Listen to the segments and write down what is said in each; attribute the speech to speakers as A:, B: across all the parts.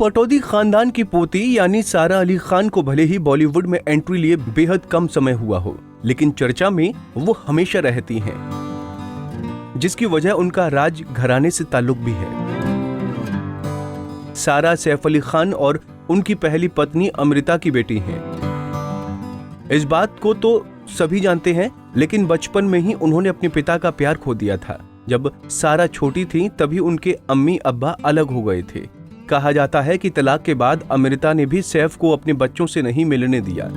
A: पटौदी खानदान की पोती यानी सारा अली खान को भले ही बॉलीवुड में एंट्री लिए बेहद कम समय हुआ हो, लेकिन चर्चा में वो हमेशा रहती हैं, जिसकी वजह उनका राज घराने से ताल्लुक भी है। सारा सैफ अली खान और उनकी पहली पत्नी अमृता की बेटी हैं। इस बात को तो सभी जानते हैं, लेकिन बचपन में ही उन्होंने अपने पिता का प्यार खो दिया था। जब सारा छोटी थी तभी उनके अम्मी अब्बा अलग हो गए थे। कहा जाता है कि तलाक के बाद अमृता ने भी सैफ को अपने बच्चों से नहीं मिलने दिया,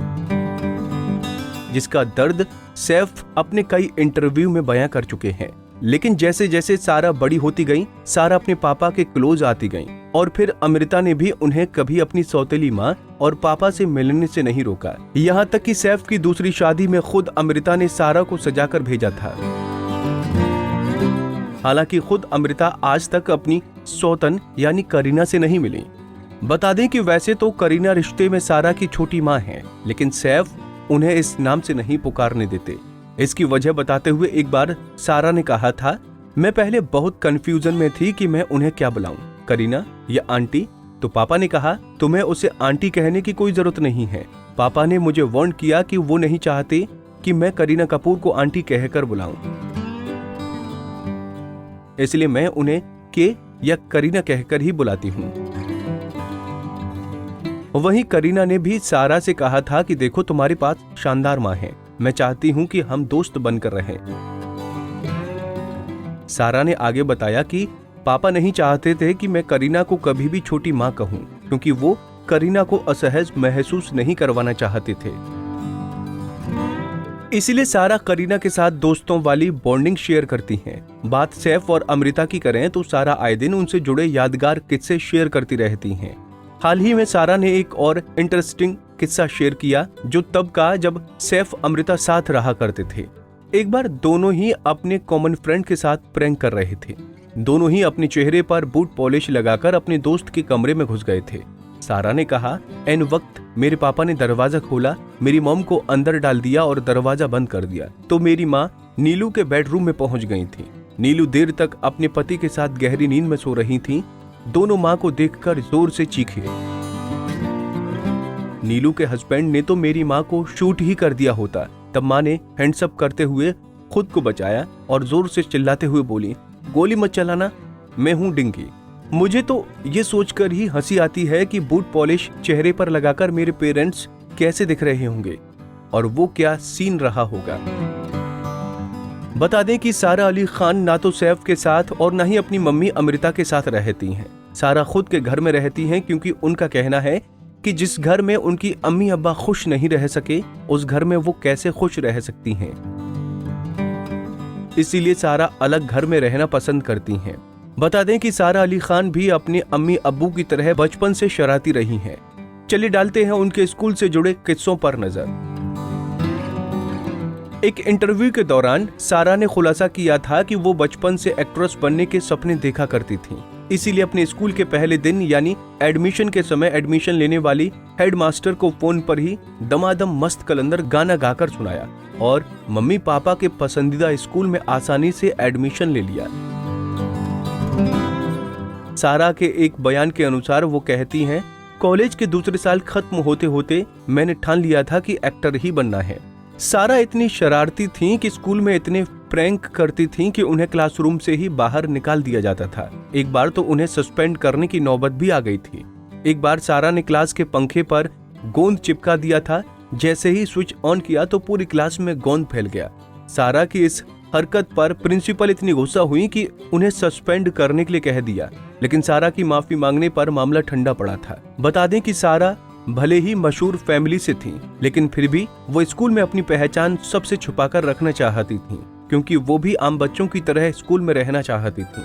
A: जिसका दर्द सैफ अपने कई इंटरव्यू में बयां कर चुके हैं। लेकिन जैसे जैसे सारा बड़ी होती गई, सारा अपने पापा के क्लोज आती गई और फिर अमृता ने भी उन्हें कभी अपनी सौतेली माँ और पापा से मिलने से नहीं रोका। यहाँ तक कि सैफ की दूसरी शादी में खुद अमृता ने सारा को सजाकर भेजा था। हालांकि खुद अमृता आज तक अपनी सौतन यानी करीना से नहीं मिली। बता दें कि वैसे तो करीना रिश्ते में सारा की छोटी माँ है, लेकिन सैफ उन्हें इस नाम से नहीं पुकारने देते। इसकी वजह बताते हुए एक बार सारा ने कहा था, मैं पहले बहुत कंफ्यूजन में थी कि मैं उन्हें क्या बुलाऊं, करीना या आंटी। तो पापा ने कहा, तुम्हें उसे आंटी कहने की कोई जरूरत नहीं है। पापा ने मुझे वार्न किया कि वो नहीं चाहते कि मैं करीना कपूर को आंटी कहकर बुलाऊं, इसलिए मैं उन्हें के या करीना कहकर ही बुलाती हूं। वहीं करीना ने भी सारा से कहा था कि देखो, तुम्हारे पास शानदार माँ है, मैं चाहती हूं कि हम दोस्त बनकर रहें। सारा ने आगे बताया कि पापा नहीं चाहते थे कि मैं करीना को कभी भी छोटी माँ कहूं, क्योंकि वो करीना को असहज महसूस नहीं करवाना चाहते थे। इसीलिए सारा करीना के साथ दोस्तों वाली बॉन्डिंग शेयर करती हैं। बात सैफ और अमृता की करें तो सारा आए दिन उनसे जुड़े यादगार किस्से शेयर करती रहती हैं। हाल ही में सारा ने एक और इंटरेस्टिंग किस्सा शेयर किया, जो तब का जब सैफ अमृता साथ रहा करते थे। एक बार दोनों ही अपने कॉमन फ्रेंड के साथ प्रैंक कर रहे थे। दोनों ही अपने चेहरे पर बूट पॉलिश लगाकर अपने दोस्त के कमरे में घुस गए थे। सारा ने कहा, एन वक्त मेरे पापा ने दरवाजा खोला, मेरी मॉम को अंदर डाल दिया और दरवाजा बंद कर दिया, तो मेरी माँ नीलू के बेडरूम में पहुंच गई थी। नीलू देर तक अपने पति के साथ गहरी नींद में सो रही थी। दोनों माँ को देखकर जोर से चीखे। नीलू के हस्बैंड ने तो मेरी माँ को शूट ही कर दिया होता। तब माँ ने हैंड्सअप करते हुए खुद को बचाया और जोर से चिल्लाते हुए बोली, गोली मत चलाना, मैं हूं डिंगी। मुझे तो ये सोचकर ही हंसी आती है कि बूट पॉलिश चेहरे पर लगाकर मेरे पेरेंट्स कैसे दिख रहे होंगे और वो क्या सीन रहा होगा। बता दें कि सारा अली खान ना तो सैफ के साथ और ना ही अपनी मम्मी अमृता के साथ रहती हैं। सारा खुद के घर में रहती हैं, क्योंकि उनका कहना है कि जिस घर में उनकी अम्मी अब्बा खुश नहीं रह सके, उस घर में वो कैसे खुश रह सकती हैं। इसीलिए सारा अलग घर में रहना पसंद करती हैं। बता दें कि सारा अली खान भी अपने अम्मी अब्बू की तरह बचपन से शरारती रही हैं। चलिए डालते हैं उनके स्कूल से जुड़े किस्सों पर नजर। एक इंटरव्यू के दौरान सारा ने खुलासा किया था कि वो बचपन से एक्ट्रेस बनने के सपने देखा करती थी। इसीलिए अपने स्कूल के पहले दिन यानी एडमिशन के समय एडमिशन लेने वाली हेडमास्टर को फोन पर ही दमादम मस्त कलंदर गाना गाकर सुनाया और मम्मी पापा के पसंदीदा स्कूल में आसानी से एडमिशन ले लिया। सारा के एक बयान के अनुसार वो कहती हैं, कॉलेज के दूसरे साल खत्म होते होते मैंने ठान लिया था कि एक्टर ही बनना है। सारा इतनी शरारती थीं कि स्कूल में इतने प्रैंक करती थीं कि उन्हें क्लासरूम से ही बाहर निकाल दिया जाता था। एक बार तो उन्हें सस्पेंड करने की नौबत भी आ गई थी। एक बार सारा ने क्लास के पंखे पर गोंद चिपका दिया था। जैसे ही स्विच ऑन किया तो पूरी क्लास में गोंद फैल गया। सारा की इस हरकत पर प्रिंसिपल इतनी गुस्सा हुई कि उन्हें सस्पेंड करने के लिए कह दिया, लेकिन सारा की माफी मांगने पर मामला ठंडा पड़ा था। बता दें कि सारा भले ही मशहूर फैमिली से थी, लेकिन फिर भी वो स्कूल में अपनी पहचान सबसे छुपाकर रखना चाहती थी, क्योंकि वो भी आम बच्चों की तरह स्कूल में रहना चाहती थी।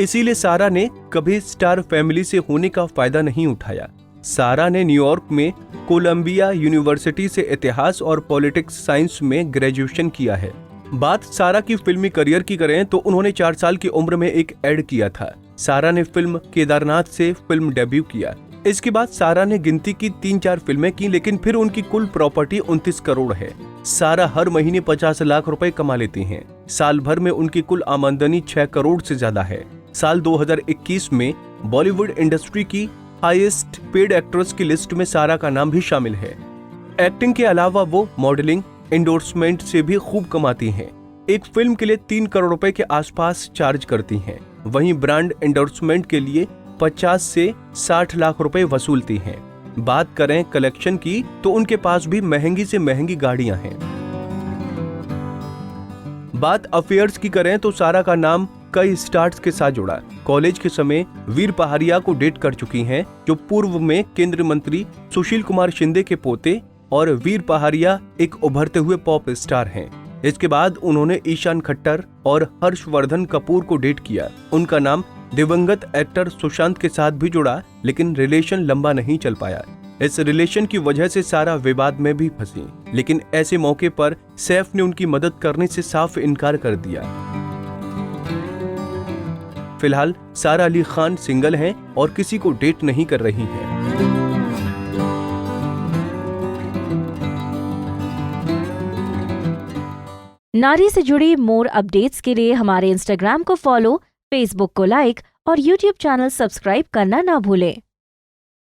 A: इसीलिए सारा ने कभी स्टार फैमिली से होने का फायदा नहीं उठाया। सारा ने न्यूयॉर्क में कोलंबिया यूनिवर्सिटी से इतिहास और पॉलिटिक्स साइंस में ग्रेजुएशन किया है। बात सारा की फिल्मी करियर की करें तो उन्होंने 4 साल की उम्र में एक एड किया था। सारा ने फिल्म केदारनाथ से फिल्म डेब्यू किया। इसके बाद सारा ने गिनती की 3-4 फिल्में की, लेकिन फिर उनकी कुल प्रॉपर्टी 29 करोड़ है। सारा हर महीने 50 लाख रुपए कमा लेती हैं। साल भर में उनकी कुल आमदनी 6 करोड़ से ज्यादा है। साल 2021 में बॉलीवुड इंडस्ट्री की हाईएस्ट पेड एक्ट्रेस की लिस्ट में सारा का नाम भी शामिल है। एक्टिंग के अलावा वो मॉडलिंग, एंडोर्समेंट से भी खूब कमाती हैं। एक फिल्म के लिए 3 करोड़ रुपए के आसपास चार्ज करती हैं। वहीं ब्रांड एंडोर्समेंट के लिए 50 से 60 लाख रुपए वसूलती हैं। बात करें कलेक्शन की तो उनके पास भी महंगी से महंगी गाड़ियां हैं। बात अफेयर्स की करें तो सारा का नाम कई स्टार्स के साथ जुड़ा। कॉलेज के समय वीर पहाड़िया को डेट कर चुकी हैं, जो पूर्व में केंद्रीय मंत्री सुशील कुमार शिंदे के पोते, और वीर पहाड़िया एक उभरते हुए पॉप स्टार हैं। इसके बाद उन्होंने ईशान खट्टर और हर्षवर्धन कपूर को डेट किया। उनका नाम दिवंगत एक्टर सुशांत के साथ भी जुड़ा, लेकिन रिलेशन लंबा नहीं चल पाया। इस रिलेशन की वजह से सारा विवाद में भी फंसी, लेकिन ऐसे मौके पर सैफ ने उनकी मदद करने से साफ इनकार कर दिया। फिलहाल सारा अली खान सिंगल हैं और किसी को डेट नहीं कर रही हैं।
B: नारी से जुड़ी मोर अपडेट्स के लिए हमारे इंस्टाग्राम को फॉलो, फेसबुक को लाइक और यूट्यूब चैनल सब्सक्राइब करना ना भूलें।